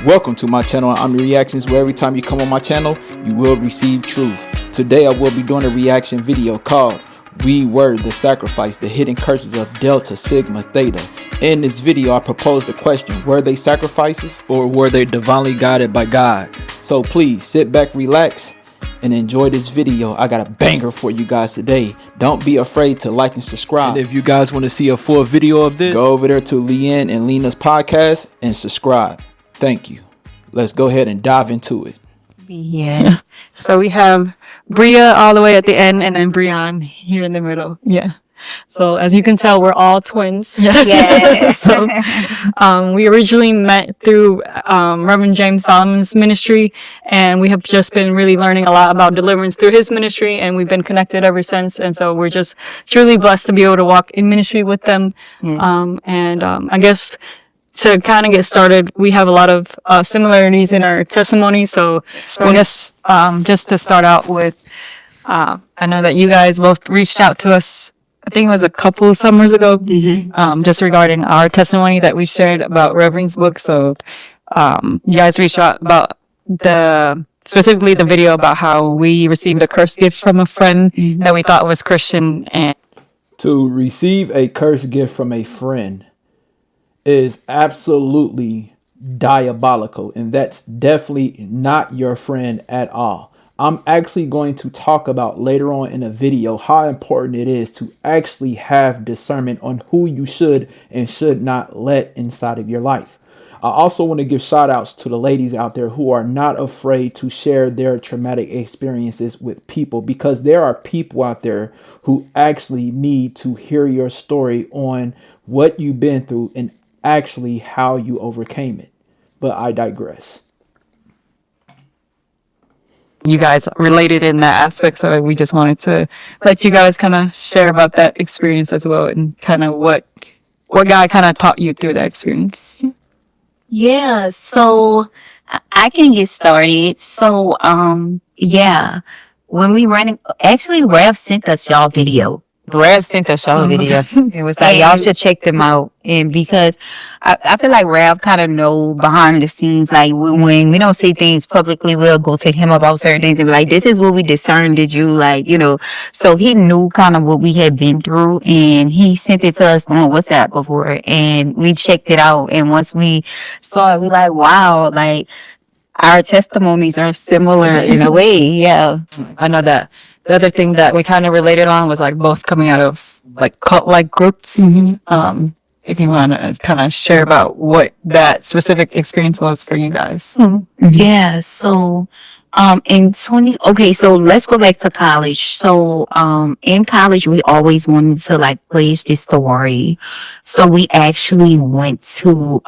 Welcome to my channel, Omni Reactions, where every time you come on my channel, you will receive truth. Today I will be doing a reaction video called We Were the Sacrifice, the Hidden Curses of Delta Sigma Theta. In this video I propose the question, were they sacrifices or were they divinely guided by God? So please sit back, relax, and enjoy this video. I got a banger for you guys today. Don't be afraid to like and subscribe. And if you guys want to see a full video of this, go over there to Leanne and Lena's podcast and subscribe. Thank you. Let's go ahead and dive into it. Yeah. So we have Bria all the way at the end and then Brian here in the middle. Yeah. So as you can tell, we're all twins. Yeah. So we originally met through Reverend James Solomon's ministry, and we have just been really learning a lot about deliverance through his ministry, and we've been connected ever since. And so we're just truly blessed to be able to walk in ministry with them. I guess to kind of get started, we have a lot of similarities in our testimony. So I guess just to start out with, I know that you guys both reached out to us, I think it was a couple of summers ago, just regarding our testimony that we shared about Reverend's book. So you guys reached out about specifically the video about how we received a cursed gift from a friend that we thought was Christian. And to receive a cursed gift from a friend is absolutely diabolical, and that's definitely not your friend at all. I'm actually going to talk about later on in the video how important it is to actually have discernment on who you should and should not let inside of your life. I also want to give shout outs to the ladies out there who are not afraid to share their traumatic experiences with people, because there are people out there who actually need to hear your story on what you've been through and actually how you overcame it. But I digress. You guys related in that aspect, so we just wanted to let you guys kind of share about that experience as well, and kind of what God kind of taught you through that experience. Yeah, so I can get started. So, when we ran, actually, Rev sent us y'all video. Rev sent us y'all video. It was like, y'all should check them out. And because I feel like Rev kind of know behind the scenes, like when we don't say things publicly, we'll go to him about certain things and be like, this is what we discerned. Did you so he knew kind of what we had been through, and he sent it to us on WhatsApp before, and we checked it out. And once we saw it, we like, wow, like our testimonies are similar in a way. Yeah. I know that the other thing that we kind of related on was like both coming out of like cult-like groups. If you want to kind of share about what that specific experience was for you guys. Yeah, so so let's go back to college. So in college we always wanted to like pledge this sorority. So we actually went to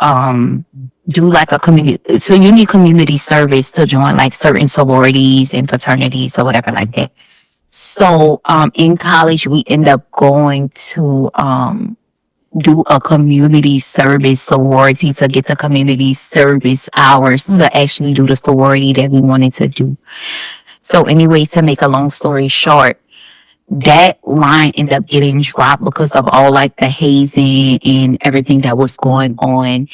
do like a community, so you need community service to join like certain sororities and fraternities or whatever like that. So in college we end up going to do a community service sorority to get the community service hours to actually do the sorority that we wanted to do. So anyway, to make a long story short, that line ended up getting dropped because of all like the hazing and everything that was going on.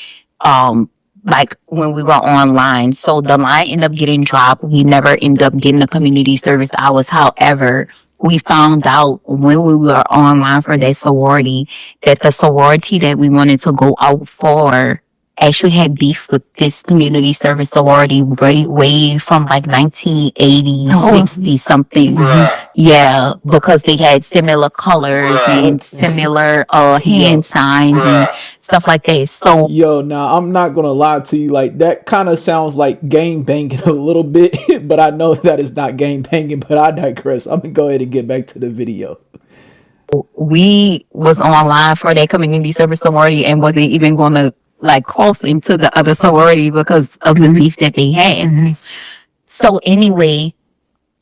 Like when we were online. So the line ended up getting dropped. We never ended up getting the community service hours. However, we found out when we were online for that sorority that the sorority that we wanted to go out for actually had beef with this community service sorority way from like 1980, 60 something. Yeah, because they had similar colors and similar hand signs and stuff like that. So Now I'm not gonna lie to you, like that kind of sounds like gang banging a little bit, but I know that is not gang banging. But I digress. I'm gonna go ahead and get back to the video. we was online for that community service sorority and wasn't even going to like cross into the other sorority because of the beef that they had. So anyway,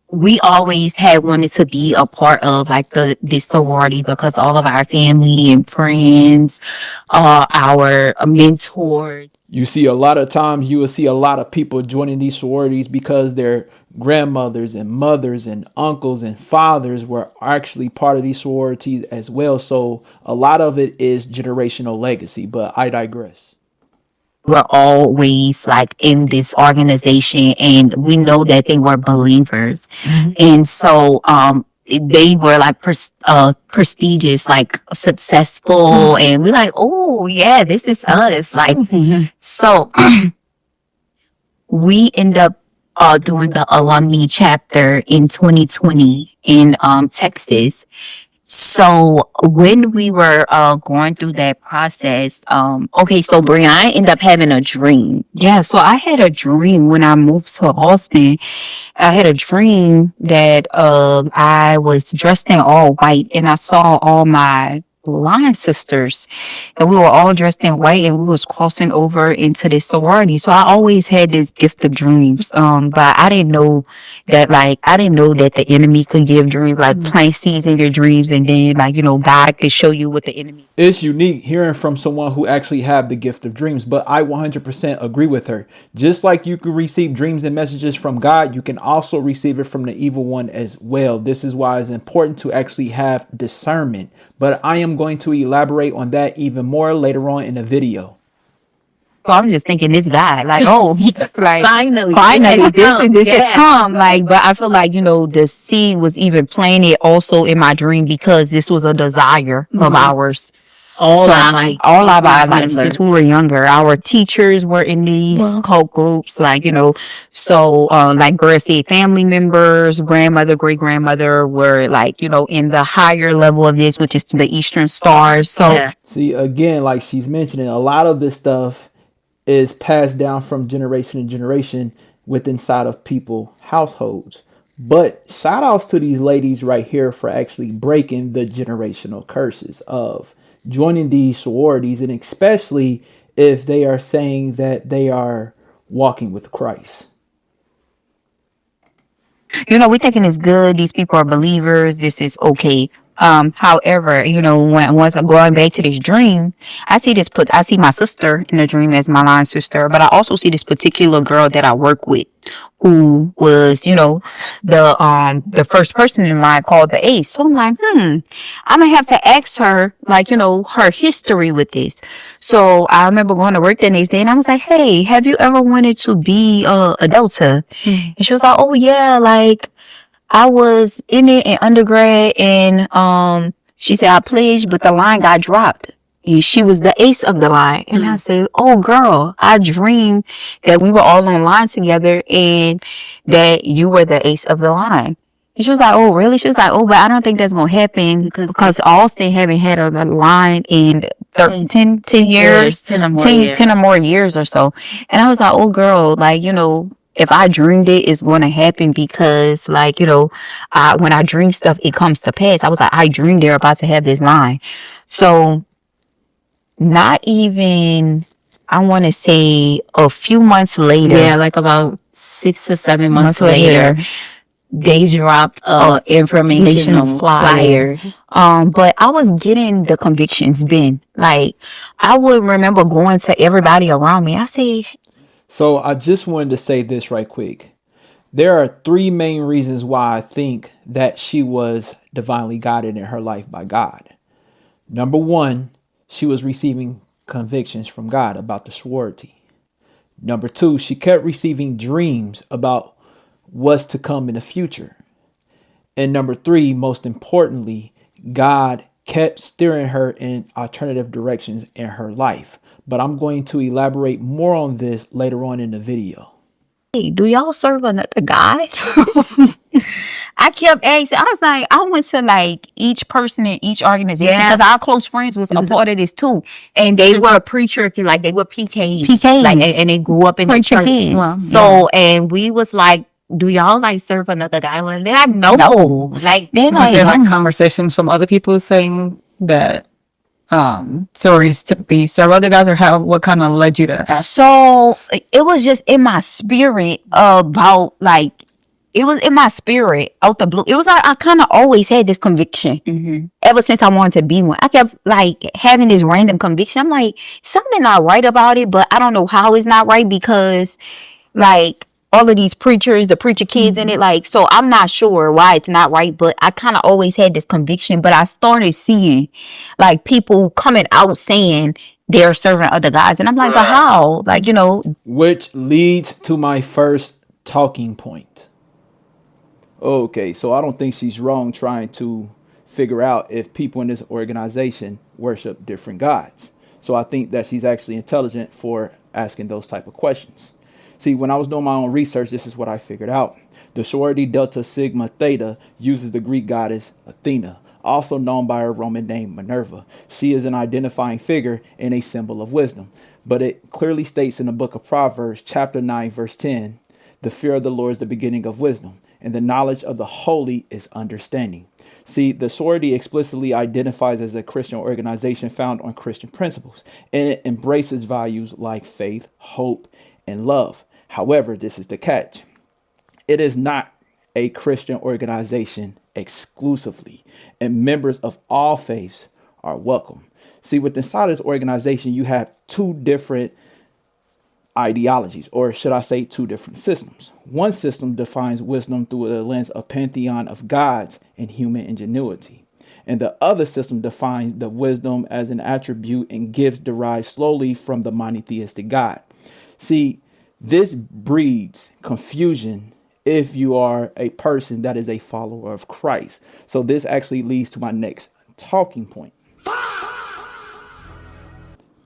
we always had wanted to be a part of like this sorority because all of our family and friends, our mentors. You see, a lot of times you will see a lot of people joining these sororities because their grandmothers and mothers and uncles and fathers were actually part of these sororities as well. So a lot of it is generational legacy, but I digress. were always like in this organization, and we know that they were believers. And so, they were like prestigious, like successful, and we're like, oh yeah, this is us. Like, so we end up doing the alumni chapter in 2020 in Texas. So when we were going through that process, okay, so Brianna ended up having a dream. Yeah, so I had a dream when I moved to Austin. I had a dream that I was dressed in all white, and I saw all my line sisters, and we were all dressed in white, and we was crossing over into this sorority. So I always had this gift of dreams, but I didn't know that the enemy could give dreams, like plant seeds in your dreams, and then like, God could show you what the enemy. It's unique hearing from someone who actually have the gift of dreams, but I 100% agree with her. Just like you can receive dreams and messages from God, you can also receive it from the evil one as well. This is why it's important to actually have discernment, but I am going to elaborate on that even more later on in the video. So I'm just thinking this guy, like, oh, like Finally, this has come. Like, but I feel like, the seed was even planted also in my dream, because this was a desire of ours. all So our life, all of our life, younger. since we were younger, our teachers were in these cult groups, like, so, like Girl said, family members, grandmother, great grandmother were like, in the higher level of this, which is the Eastern Stars. So Yeah. See, again, like she's mentioning, a lot of this stuff is passed down from generation to generation within inside of people households. But shout outs to these ladies right here for actually breaking the generational curses of joining these sororities, and especially if they are saying that they are walking with Christ. we're thinking it's good. These people are believers. This is okay. However, once I'm going back to this dream, I see my sister in the dream as my line sister, but I also see this particular girl that I work with, who was, the first person in line called the ace. So I'm like, I'm gonna have to ask her, like, her history with this. So I remember going to work the next day, and I was like, hey, have you ever wanted to be a Delta? And she was like, oh yeah, like, I was in it in undergrad, and she said I pledged, but the line got dropped. And she was the ace of the line. And I said, oh girl, I dreamed that we were all on line together and that you were the ace of the line. And she was like, oh really? She was like, oh, but I don't think that's gonna happen because Austin haven't had a line in 10 years, 10 or more years or so. And I was like, oh girl, like, if I dreamed it, it's going to happen, because, like, when I dream stuff, it comes to pass. I was like, I dreamed they're about to have this line. So, not even, I want to say a few months later. Yeah, like about 6 to 7 months later, they dropped informational flyer. But I was getting the convictions, Ben. Like, I would remember going to everybody around me. I say, So I just wanted to say this right quick. There are three main reasons why I think that she was divinely guided in her life by God. Number one, she was receiving convictions from God about the sorority. Number two, she kept receiving dreams about what's to come in the future. And number three, most importantly, God kept steering her in alternative directions in her life. But I'm going to elaborate more on this later on in the video. hey, do y'all serve another God? I kept asking. I was like, I went to like each person in each organization, because our close friends was a part of this too. And they were a preacher, like they were PKs. PKs. Like, and they grew up in the Preacher church. kids. Wow. So, and we was like, do y'all like serve another God? And they're like, no. Like, They're Was there like, like conversations from other people saying that sororities typically serve other guys, or what kind of led you to ask? so it was just in my spirit about like, it was in my spirit out the blue. It was like, I kind of always had this conviction ever since I wanted to be one. I kept like having this random conviction. I'm like, something not right about it, but I don't know how it's not right, because like all of these preachers, the preacher kids in it, like, so I'm not sure why it's not right, but I kind of always had this conviction. But I started seeing like people coming out saying they're serving other gods. And I'm like, but how? Like, Which leads to my first talking point. Okay, so I don't think she's wrong trying to figure out if people in this organization worship different gods. So I think that she's actually intelligent for asking those type of questions. See, when I was doing my own research, this is what I figured out. The sorority Delta Sigma Theta uses the Greek goddess Athena, also known by her Roman name Minerva. She is an identifying figure and a symbol of wisdom. But it clearly states in the book of Proverbs, chapter 9, verse 10, the fear of the Lord is the beginning of wisdom, and the knowledge of the holy is understanding. See, the sorority explicitly identifies as a Christian organization found on Christian principles, and it embraces values like faith, hope, and love. However, this is the catch. It is not a Christian organization exclusively, and members of all faiths are welcome. See, with inside this organization, you have two different ideologies, or should I say two different systems. One system defines wisdom through the lens of pantheon of gods and human ingenuity. And the other system defines the wisdom as an attribute and gift derived slowly from the monotheistic God. See, this breeds confusion if you are a person that is a follower of Christ. So this actually leads to my next talking point.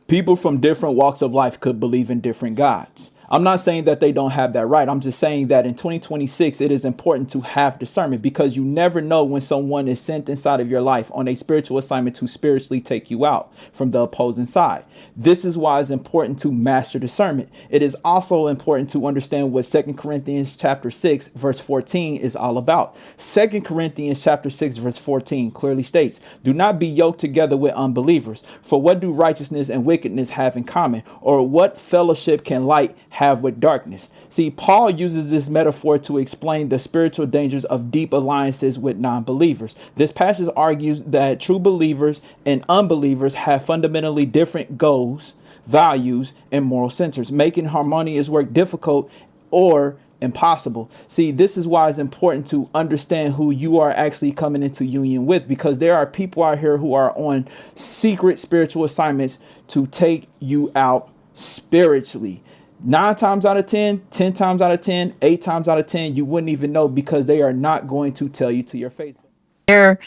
People from different walks of life could believe in different gods. I'm not saying that they don't have that right. I'm just saying that in 2026, it is important to have discernment, because you never know when someone is sent inside of your life on a spiritual assignment to spiritually take you out from the opposing side. This is why it's important to master discernment. It is also important to understand what 2 Corinthians chapter 6, verse 14 is all about. 2 Corinthians chapter 6, verse 14 clearly states, do not be yoked together with unbelievers. For what do righteousness and wickedness have in common? Or what fellowship can light have with darkness? See, Paul uses this metaphor to explain the spiritual dangers of deep alliances with non-believers. This passage argues that true believers and unbelievers have fundamentally different goals, values, and moral centers, making harmonious work difficult or impossible. See, this is why it's important to understand who you are actually coming into union with, because there are people out here who are on secret spiritual assignments to take you out spiritually. 9 times out of 10, 10 times out of 10, 8 times out of 10, you wouldn't even know, because they are not going to tell you to your face. they're,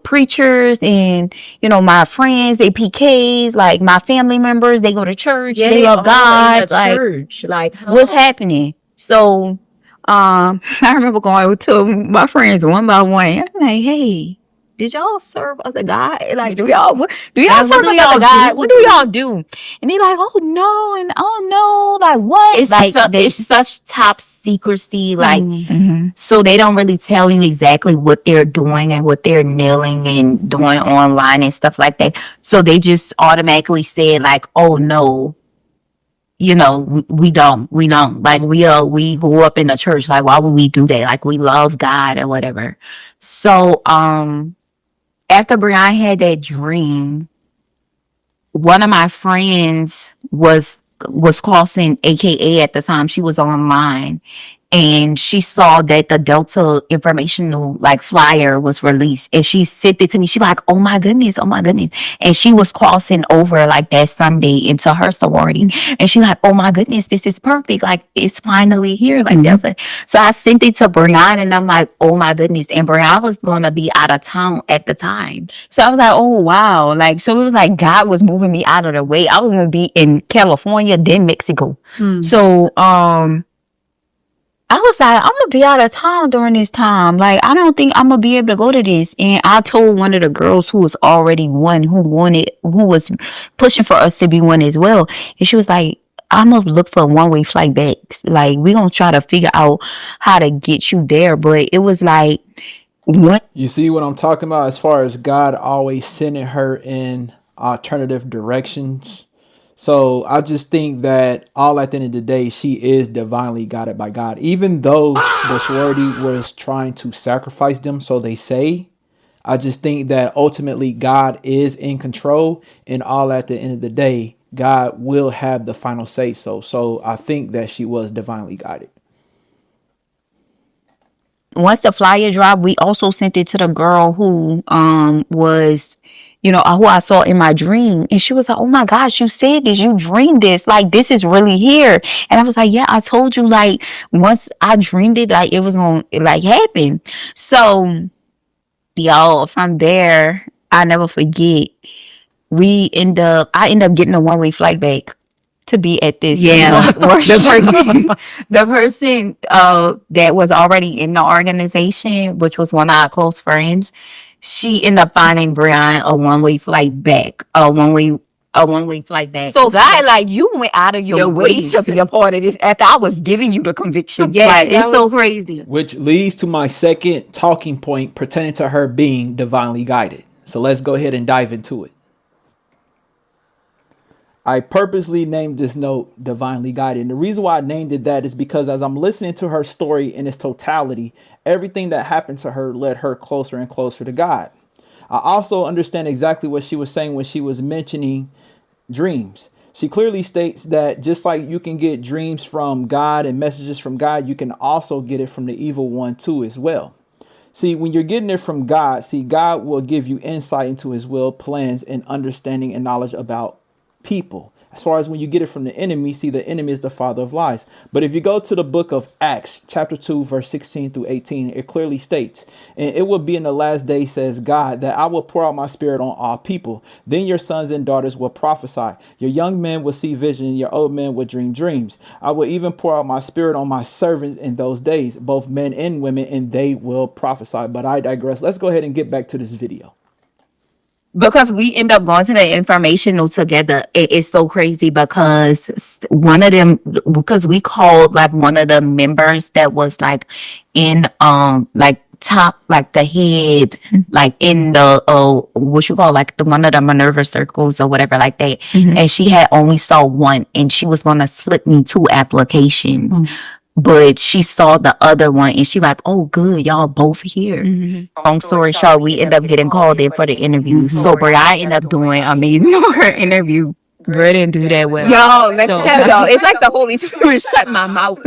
preachers and, my friends, they PKs, like my family members, they go to church, they love God. Like, church. Like, what's happening? So, I remember going to my friends one by one. I'm like, hey, did y'all serve other God? Like, do y'all serve other God? What do y'all do? And they like, oh no, and oh no, like what? It's like it's such top secrecy, like so they don't really tell you exactly what they're doing and what they're kneeling and doing online and stuff like that. So they just automatically said like, oh no, we don't like we grew up in the church. Like, why would we do that? Like, we love God or whatever. So after Brian had that dream, one of my friends was crossing, AKA at the time, she was online, and she saw that the Delta informational flyer was released, and she sent it to me. She like, oh my goodness, and she was crossing over that Sunday into her sorority, and she like, oh my goodness, this is perfect, like it's finally here, Delta. So I sent it to Brian, and I'm like, oh my goodness, and Brian was gonna be out of town at the time, so I was like, oh wow, so it was like God was moving me out of the way. I was gonna be in California, then Mexico. So I was like, I'm gonna be out of town during this time. Like, I don't think I'm gonna be able to go to this. And I told one of the girls who was already one, who was pushing for us to be one as well. And she was like, I'm gonna look for a one-way flight back. Like, we gonna try to figure out how to get you there. But it was like, what? You see what I'm talking about as far as God always sending her in alternative directions? So I just think that all at the end of the day, she is divinely guided by God. Even though the sorority was trying to sacrifice them, so they say, I just think that ultimately God is in control, and all at the end of the day, God will have the final say so. So I think that she was divinely guided. Once the flyer dropped, we also sent it to the girl who was who I saw in my dream. And she was like, oh my gosh, you said this, you dreamed this, like this is really here. And I was like, yeah, I told you, like once I dreamed it, like it was gonna like happen. So y'all, from there, I never forget. I end up getting a 1-way flight back to be at this. Yeah. The person that was already in the organization, which was one of our close friends, she ended up finding Brian a 1-way flight back. A one way flight back. So, guy, like you went out of your way to be a part of this after I was giving you the conviction. Yeah, Like, it's so crazy. Which leads to my second talking point pertaining to her being divinely guided. So let's go ahead and dive into it. I purposely named this note divinely guided. And the reason why I named it that is because as I'm listening to her story in its totality, everything that happened to her led her closer and closer to God. I also understand exactly what she was saying when she was mentioning dreams. She clearly states that just like you can get dreams from God and messages from God, you can also get it from the evil one too as well. See, when you're getting it from God, God will give you insight into his will, plans, and understanding and knowledge about people. As far as when you get it from the enemy, the enemy is the father of lies. But if you go to the book of Acts, chapter 2, verse 16 through 18, it clearly states, and it will be in the last day, says God, that I will pour out my spirit on all people. Then your sons and daughters will prophesy. Your young men will see vision. Your old men will dream dreams. I will even pour out my spirit on my servants in those days, both men and women, and they will prophesy. But I digress. Let's go ahead and get back to this video. Because we end up going to the informational together. It's so crazy because because we called like one of the members that was like in like top, like the head, like in the what you call like one of the Minerva circles or whatever like that. And she had only saw one, and she was gonna slip me 2 applications. But she saw the other one and she like, oh, good, y'all both here. Long story short, we end up getting called in for the interview. So, but I end up doing amazing her interview. Bro didn't do that well. Yo, let me tell y'all, it's like the Holy Spirit shut my mouth.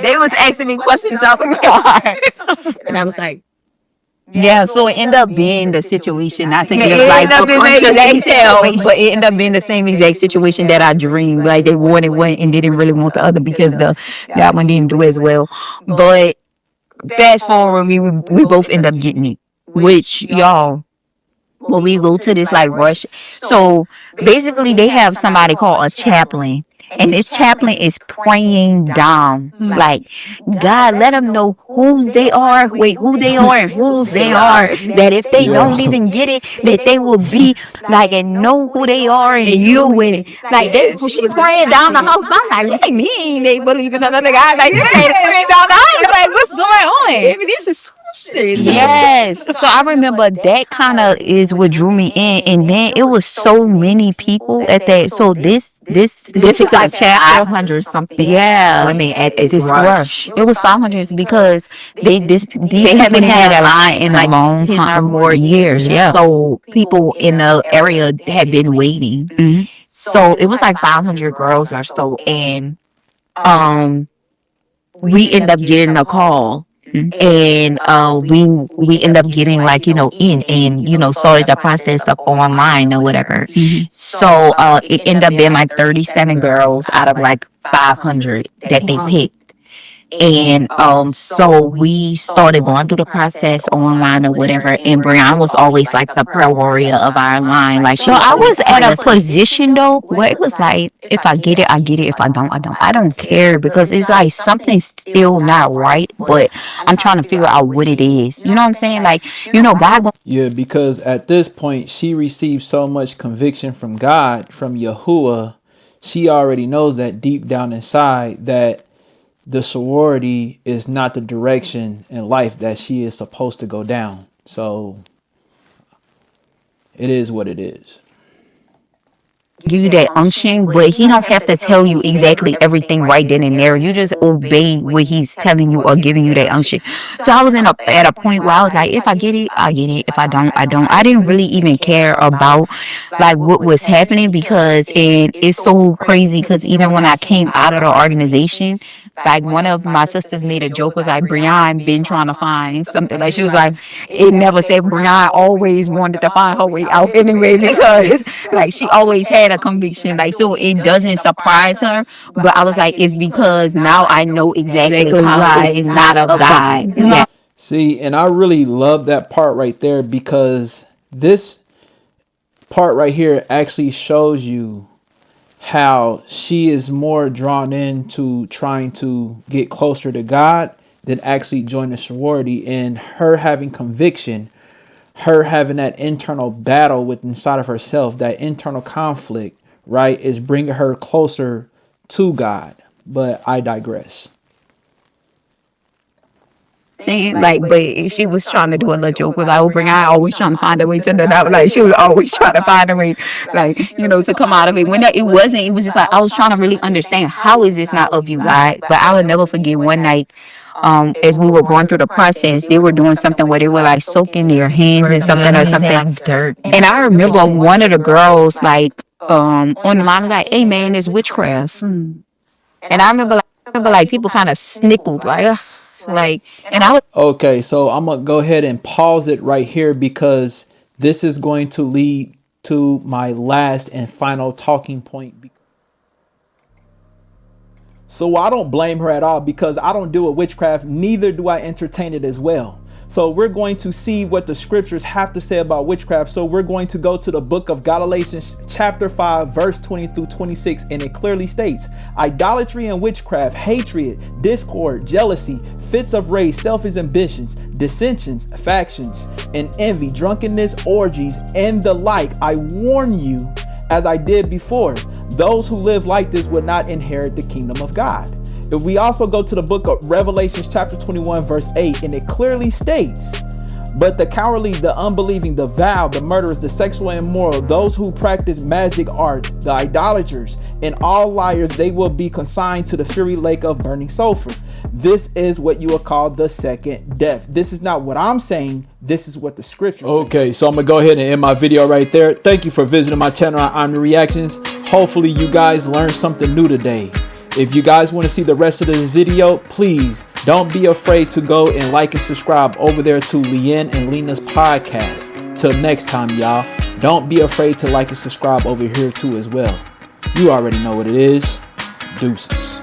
They was asking me questions off my heart. And I was like, Yeah, so it ended up being the situation, not to It give like ended a up being bunch the of exact details, situation. but it ended up being the same exact situation that I dreamed. Like they wanted one and didn't really want the other because that one didn't do as well. But fast forward, we both end up getting it, which y'all. When we go to this like rush, so basically they have somebody called a chaplain, and this chaplain is praying down like, God, let them know who they are and whose they are, that if they don't Yeah. even get it, that they will be like and know who they are and you win it. Like she praying down the house. I'm like, they mean they believe in another guy. Like this ain't praying down the house. Like what's going on? this is shit. Yes. So I remember that kind of is what drew me in. And then it was so many people at that. So this Particular like chapter. 500 something Yeah. women at this This rush. rush. It was 500 because these They haven't had a line in like a long 10 time or more years. Yeah. So people in the area had been waiting. Mhm. So it was like 500 girls or so, and um we end up getting a call. And we end up getting like in and started the process of online or whatever. So it ended up being like 37 girls out of like 500 that they picked. And so we started going through the process online or whatever. And Brianna was always like the prayer warrior of our line. Like So I was at a position though where it was like, if I get it, I get it. If I don't, I don't. I don't care because it's like something's still not right, but I'm trying to figure out what it is. You know what I'm saying? Like, God. Yeah, because at this point, she received so much conviction from God, from Yahuwah. She already knows that deep down inside that the sorority is not the direction in life that she is supposed to go down. So it is what it is. give you that unction, but he don't have to tell you exactly everything right then and there. You just obey what he's telling you or giving you that unction. So I was at a point where I was like, if I get it, I get it. If I don't, I don't. I didn't really even care about like what was happening, because and it's so crazy because even when I came out of the organization, like one of my sisters made a joke, was like, Brian been trying to find something. Like she was like, it never said Brian always wanted to find her way out anyway, because like she always had a conviction. Like, so it doesn't surprise her. But I was like, it's because now I know exactly how it's not of God. Yeah. See, and I really love that part right there, because this part right here actually shows you how she is more drawn into trying to get closer to God than actually join the sorority. And her having conviction, her having that internal battle with inside of herself, that internal conflict, right, is bringing her closer to God. But I digress. Saying like, but she was trying to do a little joke with like, oh, Brian always trying to find a way to the out. Like she was always trying to find a way, like, you know, to come out of it. When it wasn't, it was just like I was trying to really understand, how is this not of you, God? But I will never forget one night, as we were going through the process, they were doing something where they were like soaking their hands in something or something. Dirt. And I remember one of the girls like on the line was like, hey man, it's witchcraft. And I remember like people kind of snickled like, ugh. Like, and I was Okay, so I'm gonna go ahead and pause it right here, because this is going to lead to my last and final talking point. So I don't blame her at all, because I don't deal with witchcraft, neither do I entertain it as well. So we're going to see what the scriptures have to say about witchcraft. So we're going to go to the book of Galatians chapter 5 verse 20 through 26, and it clearly states, idolatry and witchcraft, hatred, discord, jealousy, fits of rage, selfish ambitions, dissensions, factions, and envy, drunkenness, orgies, and the like. I warn you, as I did before, those who live like this will not inherit the kingdom of God. If we also go to the book of Revelations chapter 21 verse 8, and it clearly states, but the cowardly, the unbelieving, the vile, the murderers, the sexual immoral, those who practice magic art, the idolaters, and all liars, they will be consigned to the fiery lake of burning sulfur. This is what you will call the second death. This is not what I'm saying. This is what the scripture says. Okay, so I'm going to go ahead and end my video right there. Thank you for visiting my channel on Omni Reactions. Hopefully you guys learned something new today. If you guys want to see the rest of this video, please don't be afraid to go and like and subscribe over there to Leanne and Lena's podcast. Till next time, y'all, don't be afraid to like and subscribe over here too as well. You already know what it is. Deuces.